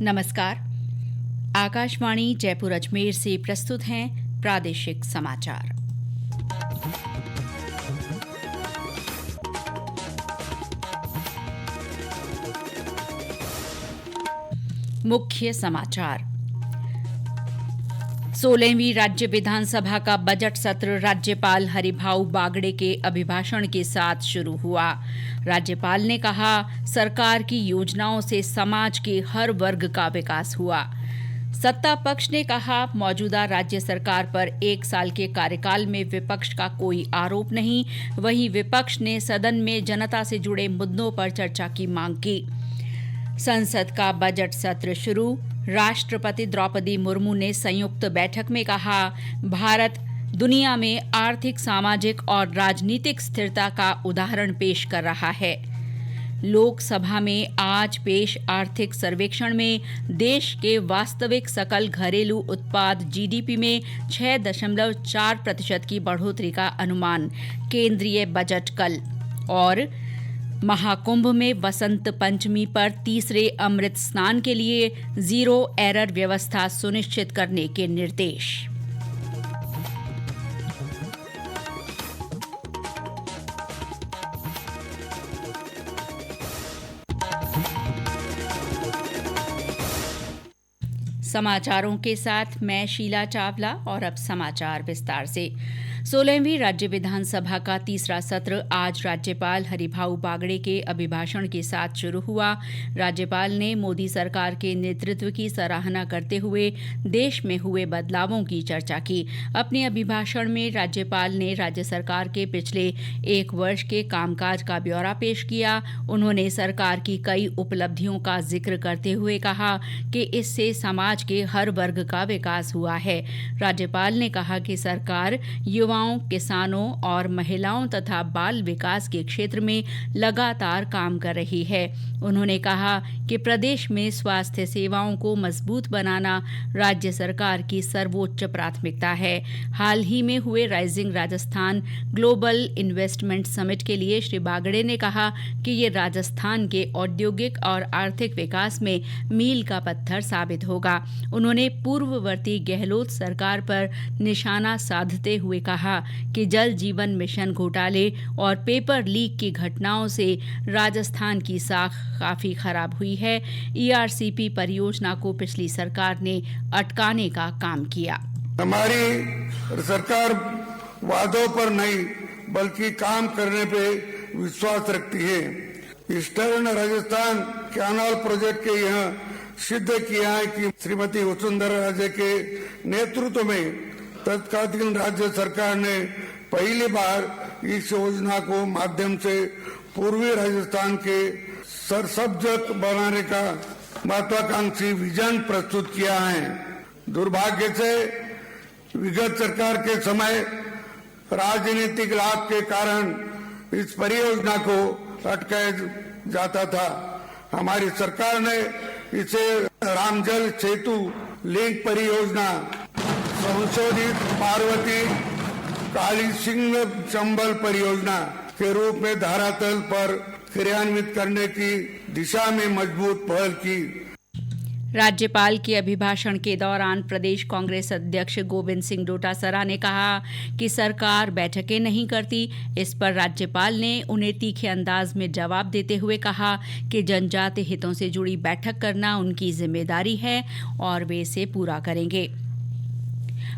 नमस्कार। आकाशवाणी जयपुर अजमेर से प्रस्तुत हैं प्रादेशिक समाचार। मुख्य समाचार। 16वीं राज्य विधानसभा का बजट सत्र राज्यपाल हरिभाऊ बागड़े के अभिभाषण के साथ शुरू हुआ। राज्यपाल ने कहा, सरकार की योजनाओं से समाज के हर वर्ग का विकास हुआ। सत्ता पक्ष ने कहा, मौजूदा राज्य सरकार पर 1 साल के कार्यकाल में विपक्ष का कोई आरोप नहीं। वहीं विपक्ष ने सदन में जनता से जुड़े मुद्दों पर चर्चा की मांग की। संसद का बजट सत्र शुरू। राष्ट्रपति द्रौपदी मुर्मू ने संयुक्त बैठक में कहा, भारत दुनिया में आर्थिक, सामाजिक और राजनीतिक स्थिरता का उदाहरण पेश कर रहा है। लोकसभा में आज पेश आर्थिक सर्वेक्षण में देश के वास्तविक सकल घरेलू उत्पाद जीडीपी में 6.4% की बढ़ोतरी का अनुमान। केंद्रीय बजट कल। और महाकुंभ में वसंत पंचमी पर तीसरे अमृत स्नान के लिए 0 एरर व्यवस्था सुनिश्चित करने के निर्देश। समाचारों के साथ मैं शीला चावला। और अब समाचार विस्तार से। 16वीं राज्य विधानसभा का तीसरा सत्र आज राज्यपाल हरिभाऊ बागड़े के अभिभाषण के साथ शुरू हुआ। राज्यपाल ने मोदी सरकार के नेतृत्व की सराहना करते हुए देश में हुए बदलावों की चर्चा की। अपने अभिभाषण में राज्यपाल ने राज्य सरकार के पिछले 1 वर्ष के कामकाज का ब्यौरा पेश किया। उन्होंने सरकार की कई उपलब्धियों का जिक्र करते हुए कहा कि इससे समाज के हर वर्ग का विकास हुआ है। राज्यपाल ने कहा कि सरकार युवाओं, किसानों और महिलाओं तथा बाल विकास के क्षेत्र में लगातार काम कर रही है। उन्होंने कहा कि प्रदेश में स्वास्थ्य सेवाओं को मजबूत बनाना राज्य सरकार की सर्वोच्च प्राथमिकता है। हाल ही में हुए rising Rajasthan global investment summit के लिए श्री बागड़े ने कहा कि ये राजस्थान के औद्योगिक और आर्थिक विकास में मील का पत्थर साबित होगा। उन्होंने पूर्ववर्ती गहलोत सरकार पर निशाना साधते हुए कहा कि जल जीवन मिशन घोटाले और पेपर लीक की घटनाओं से राजस्थान की साख काफी खराब हुई है। ईआरसीपी परियोजना को पिछली सरकार ने अटकाने का काम किया। हमारी सरकार वादों पर नहीं बल्कि काम करने पे विश्वास रखती है। ईस्टर्न राजस्थान कैनाल प्रोजेक्ट के यहाँ सिद्ध किया है कि श्रीमती वसुंधरा राजे के नेतृत्व में तत्कालीन राज्य सरकार ने पहली बार इस योजना को माध्यम से पूर्वी राजस्थान के सरसब्ज बनाने का महत्वाकांक्षी विजन प्रस्तुत किया है। दुर्भाग्य से विगत सरकार के समय राजनीतिक लाभ के कारण इस परियोजना को अटकाया जाता था। हमारी सरकार ने इसे रामजल सेतु लिंक परियोजना, संशोधित पार्वती काली सिंह चंबल परियोजना के रूप में धरातल पर क्रियान्वित करने की दिशा में मजबूत पहल की। राज्यपाल के अभिभाषण के दौरान प्रदेश कांग्रेस अध्यक्ष गोविंद सिंह डोटासरा ने कहा कि सरकार बैठकें नहीं करती। इस पर राज्यपाल ने उन्हें तीखे अंदाज में जवाब देते हुए कहा कि जनजाति हितों से जुड़ी बैठक करना उनकी जिम्मेदारी है और वे इसे पूरा करेंगे।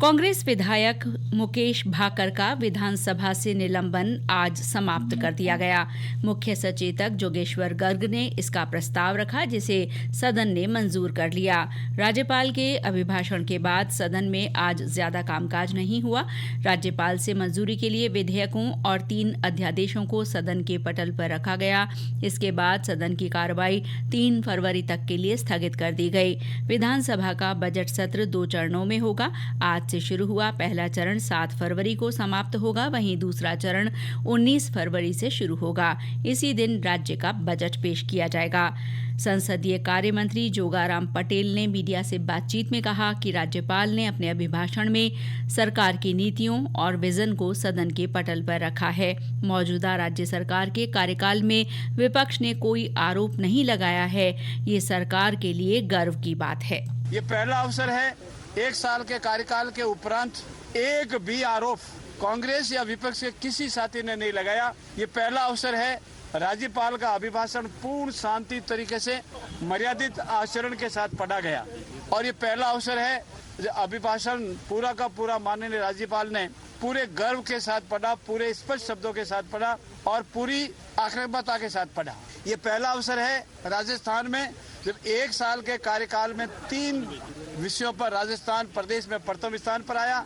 कांग्रेस विधायक मुकेश भाकर का विधानसभा से निलंबन आज समाप्त कर दिया गया। मुख्य सचेतक जोगेश्वर गर्ग ने इसका प्रस्ताव रखा, जिसे सदन ने मंजूर कर लिया। राज्यपाल के अभिभाषण के बाद सदन में आज ज्यादा कामकाज नहीं हुआ। राज्यपाल से मंजूरी के लिए विधेयकों और 3 अध्यादेशों को सदन के पटल पर रखा गया। इसके बाद सदन की कार्रवाई 3 फरवरी तक के लिए स्थगित कर दी गई। विधानसभा का बजट सत्र 2 चरणों में होगा। आज से शुरू हुआ पहला चरण 7 फरवरी को समाप्त होगा, वहीं दूसरा चरण 19 फरवरी से शुरू होगा। इसी दिन राज्य का बजट पेश किया जाएगा। संसदीय कार्य मंत्री जोगाराम पटेल ने मीडिया से बातचीत में कहा कि राज्यपाल ने अपने अभिभाषण में सरकार की नीतियों और विजन को सदन के पटल पर रखा है। मौजूदा राज्य सरकार के कार्यकाल में विपक्ष ने कोई आरोप नहीं लगाया है। ये सरकार के लिए गर्व की बात है। ये पहला अवसर है, एक साल के कार्यकाल के उपरांत एक भी आरोप कांग्रेस या विपक्ष के किसी साथी ने नहीं लगाया। ये पहला अवसर है, राज्यपाल का अभिभाषण पूर्ण शांति तरीके से मर्यादित आचरण के साथ पढ़ा गया और ये पहला अवसर है, अभिभाषण पूरा का पूरा माननीय राज्यपाल ने पूरे गर्व के साथ पढ़ा, पूरे स्पष्ट शब्दों के साथ पढ़ा और पूरी आक्रामकता के साथ पढ़ा। ये पहला अवसर है राजस्थान में जब एक साल के कार्यकाल में 3 विषयों पर राजस्थान प्रदेश में प्रथम स्थान पर आया।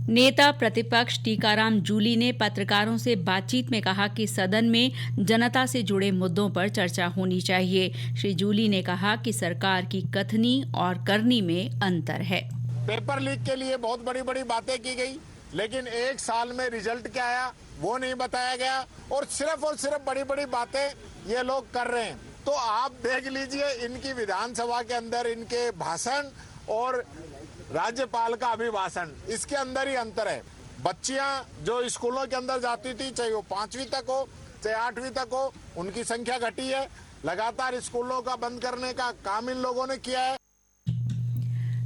नेता प्रतिपक्ष टीकाराम जूली ने पत्रकारों से बातचीत में कहा कि सदन में जनता से जुड़े मुद्दों पर चर्चा होनी चाहिए। श्री जूली ने कहा कि सरकार की कथनी और करनी में अंतर है। पेपर लीक के लिए बहुत बड़ी बड़ी बातें की गई, लेकिन एक साल में रिजल्ट क्या आया वो नहीं बताया गया और सिर्फ बड़ी बड़ी बातें ये लोग कर रहे हैं। तो आप देख लीजिए इनकी विधानसभा के अंदर इनके भाषण और राज्यपाल का अभिभाषण, इसके अंदर ही अंतर है। बच्चियां जो स्कूलों के अंदर जाती थी, चाहे वो 5वीं तक हो चाहे 8वीं तक हो, उनकी संख्या घटी है। लगातार स्कूलों का बंद करने का काम इन लोगों ने किया है।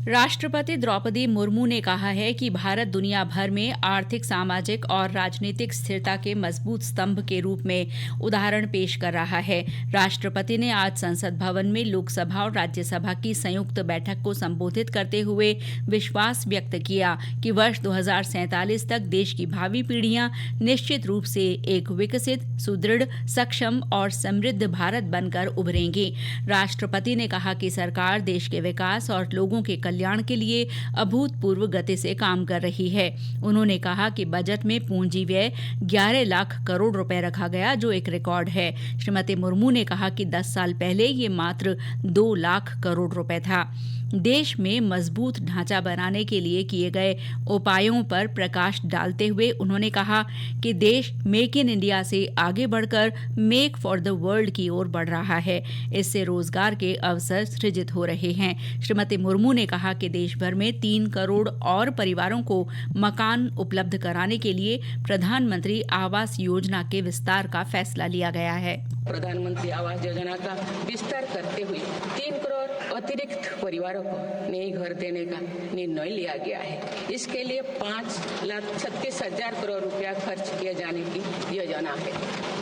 राष्ट्रपति द्रौपदी मुर्मू ने कहा है कि भारत दुनिया भर में आर्थिक, सामाजिक और राजनीतिक स्थिरता के मजबूत स्तंभ के रूप में उदाहरण पेश कर रहा है। राष्ट्रपति ने आज संसद भवन में लोकसभा और राज्यसभा की संयुक्त बैठक को संबोधित करते हुए विश्वास व्यक्त किया कि वर्ष 2047 तक देश की भावी पीढ़ियां निश्चित रूप से एक विकसित, सुदृढ़, सक्षम और समृद्ध भारत बनकर उभरेंगी। राष्ट्रपति ने कहा कि सरकार देश के विकास और लोगों के कल्याण के लिए अभूतपूर्व गति से काम कर रही है। उन्होंने कहा कि बजट में पूंजी व्यय 11 लाख करोड़ रुपए रखा गया, जो एक रिकॉर्ड है। श्रीमती मुर्मू ने कहा कि 10 साल पहले ये मात्र 2 लाख करोड़ रुपए था। देश में मजबूत ढांचा बनाने के लिए किए गए उपायों पर प्रकाश डालते हुए उन्होंने कहा कि देश मेक इन इंडिया से आगे बढ़कर मेक फॉर द वर्ल्ड की ओर बढ़ रहा है। इससे रोजगार के अवसर सृजित हो रहे हैं। श्रीमती मुर्मू ने कहा कि देश भर में 3 करोड़ और परिवारों को मकान उपलब्ध कराने के लिए प्रधानमंत्री आवास योजना के विस्तार का फैसला लिया गया है। प्रधानमंत्री आवास योजना का विस्तार करते हुए 3 करोड़ अतिरिक्त परिवारों को नए घर देने का निर्णय लिया गया है। इसके लिए 5,36,000 करोड़ रुपया खर्च किए जाने की योजना है।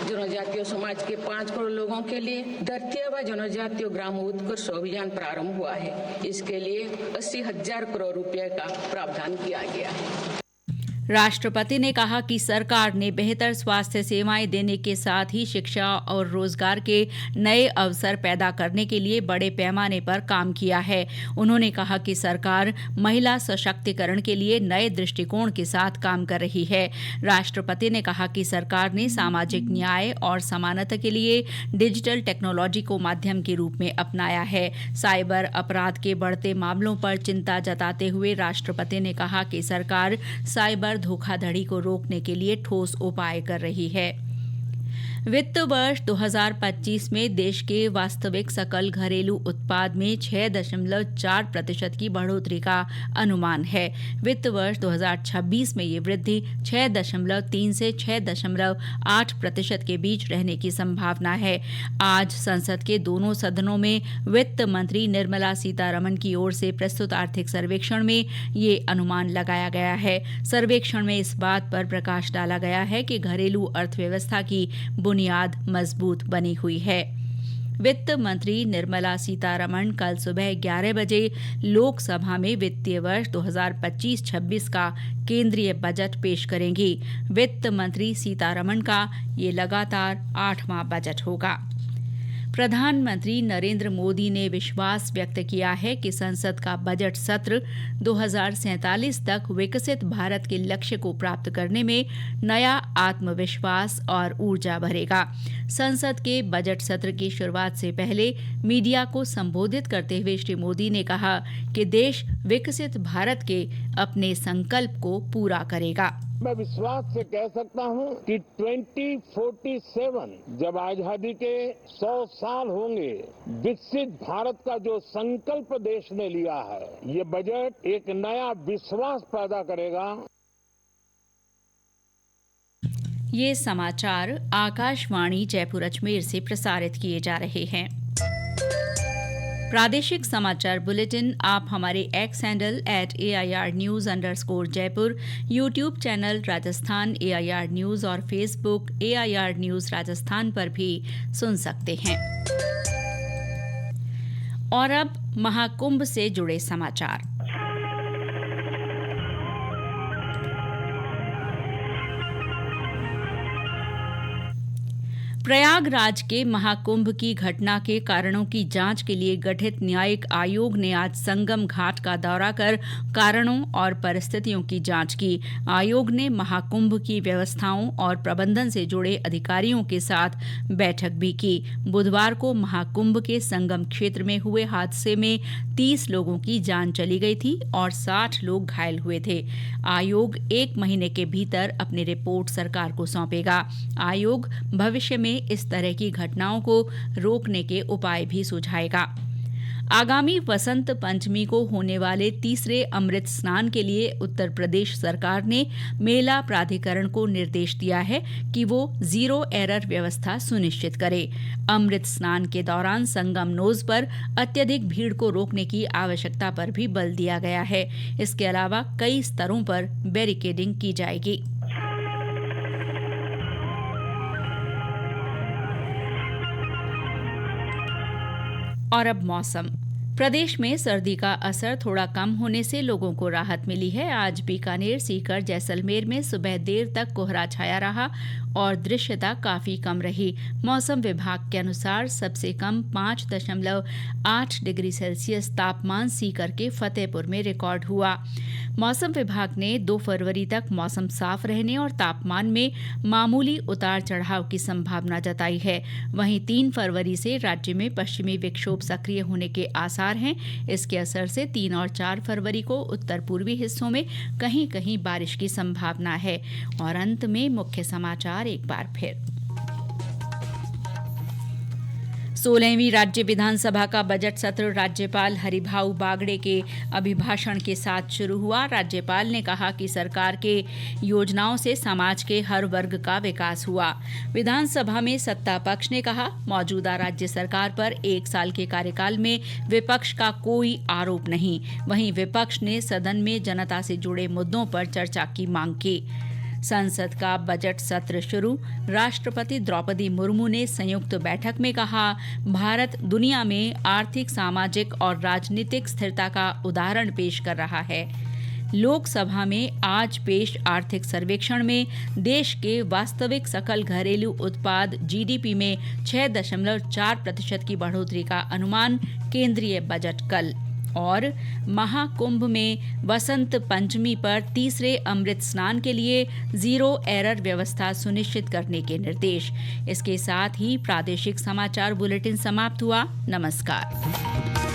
जनजातीय समाज के 5 करोड़ लोगों के लिए धरती व जनजातीय ग्राम उत्कर्ष अभियान प्रारंभ हुआ है। इसके लिए 80,000 करोड़ रुपये का प्रावधान किया गया है। राष्ट्रपति ने कहा कि सरकार ने बेहतर स्वास्थ्य सेवाएं देने के साथ ही शिक्षा और रोजगार के नए अवसर पैदा करने के लिए बड़े पैमाने पर काम किया है। उन्होंने कहा कि सरकार महिला सशक्तिकरण के लिए नए दृष्टिकोण के साथ काम कर रही है। राष्ट्रपति ने कहा कि सरकार ने सामाजिक न्याय और समानता के लिए डिजिटल टेक्नोलॉजी को माध्यम के रूप में अपनाया है। साइबर अपराध के बढ़ते मामलों पर चिंता जताते हुए राष्ट्रपति ने कहा कि सरकार साइबर धोखाधड़ी को रोकने के लिए ठोस उपाय कर रही है। वित्त वर्ष 2025 में देश के वास्तविक सकल घरेलू उत्पाद में 6.4% की बढ़ोतरी का अनुमान है। वित्त वर्ष 2026 में ये वृद्धि 6.3 से 6.8% के बीच रहने की संभावना है। आज संसद के दोनों सदनों में वित्त मंत्री निर्मला सीतारमण की ओर से प्रस्तुत आर्थिक सर्वेक्षण में ये अनुमान लगाया गया है। सर्वेक्षण में इस बात पर प्रकाश डाला गया है कि घरेलू अर्थव्यवस्था की बुनियाद मजबूत बनी हुई है। वित्त मंत्री निर्मला सीतारमण कल सुबह 11 बजे लोकसभा में वित्तीय वर्ष 2025-26 का केंद्रीय बजट पेश करेंगी। वित्त मंत्री सीतारमण का ये लगातार 8वां बजट होगा। प्रधानमंत्री नरेंद्र मोदी ने विश्वास व्यक्त किया है कि संसद का बजट सत्र 2047 तक विकसित भारत के लक्ष्य को प्राप्त करने में नया आत्मविश्वास और ऊर्जा भरेगा। संसद के बजट सत्र की शुरुआत से पहले मीडिया को संबोधित करते हुए श्री मोदी ने कहा कि देश विकसित भारत के अपने संकल्प को पूरा करेगा। मैं विश्वास से कह सकता हूं कि 2047 जब आजादी के 100 साल होंगे, विकसित भारत का जो संकल्प देश ने लिया है, ये बजट एक नया विश्वास पैदा करेगा। ये समाचार आकाशवाणी जयपुर अजमेर से प्रसारित किए जा रहे हैं। प्रादेशिक समाचार बुलेटिन आप हमारे x handle @AIR_News_Jaipur, YouTube channel Rajasthan AIR news और फेसबुक AIR न्यूज राजस्थान पर भी सुन सकते हैं। और अब महाकुंभ से जुड़े समाचार। प्रयागराज के महाकुंभ की घटना के कारणों की जांच के लिए गठित न्यायिक आयोग ने आज संगम घाट का दौरा कर कारणों और परिस्थितियों की जांच की। आयोग ने महाकुंभ की व्यवस्थाओं और प्रबंधन से जुड़े अधिकारियों के साथ बैठक भी की। बुधवार को महाकुंभ के संगम क्षेत्र में हुए हादसे में 30 लोगों की जान चली गई थी और 60 लोग घायल हुए थे। आयोग 1 महीने के भीतर अपनी रिपोर्ट सरकार को सौंपेगा। आयोग भविष्य में इस तरह की घटनाओं को रोकने के उपाय भी सुझाएगा। आगामी वसंत पंचमी को होने वाले तीसरे अमृत स्नान के लिए उत्तर प्रदेश सरकार ने मेला प्राधिकरण को निर्देश दिया है कि वो जीरो एरर व्यवस्था सुनिश्चित करे। अमृत स्नान के दौरान संगम नोज पर अत्यधिक भीड़ को रोकने की आवश्यकता पर भी बल दिया गया है। इसके अलावा कई स्तरों पर बैरिकेडिंग की जाएगी। और अब मौसम। प्रदेश में सर्दी का असर थोड़ा कम होने से लोगों को राहत मिली है। आज बीकानेर, सीकर, जैसलमेर में सुबह देर तक कोहरा छाया रहा और दृश्यता काफी कम रही। मौसम विभाग के अनुसार सबसे कम 5.8 डिग्री सेल्सियस तापमान सीकर के फतेहपुर में रिकॉर्ड हुआ। मौसम विभाग ने 2 फरवरी तक मौसम साफ रहने और तापमान में मामूली उतार चढ़ाव की संभावना जताई है। वहीं 3 फरवरी से राज्य में पश्चिमी विक्षोभ सक्रिय होने के आसार हैं। इसके असर से 3 और 4 फरवरी को उत्तर पूर्वी हिस्सों में कहीं कहीं बारिश की संभावना है। और अंत में मुख्य समाचार एक बार फिर। 16वीं राज्य विधानसभा का बजट सत्र राज्यपाल हरिभाऊ बागड़े के अभिभाषण के साथ शुरू हुआ। राज्यपाल ने कहा कि सरकार के योजनाओं से समाज के हर वर्ग का विकास हुआ। विधानसभा में सत्ता पक्ष ने कहा, मौजूदा राज्य सरकार पर 1 साल के कार्यकाल में विपक्ष का कोई आरोप नहीं। वहीं विपक्ष ने सदन में जनता से जुड़े मुद्दों पर चर्चा की मांग की। संसद का बजट सत्र शुरू। राष्ट्रपति द्रौपदी मुर्मू ने संयुक्त बैठक में कहा, भारत दुनिया में आर्थिक, सामाजिक और राजनीतिक स्थिरता का उदाहरण पेश कर रहा है। लोकसभा में आज पेश आर्थिक सर्वेक्षण में देश के वास्तविक सकल घरेलू उत्पाद GDP में 6.4% की बढ़ोतरी का अनुमान। केंद्रीय बजट कल। और महाकुंभ में वसंत पंचमी पर तीसरे अमृत स्नान के लिए जीरो एरर व्यवस्था सुनिश्चित करने के निर्देश। इसके साथ ही प्रादेशिक समाचार बुलेटिन समाप्त हुआ। नमस्कार।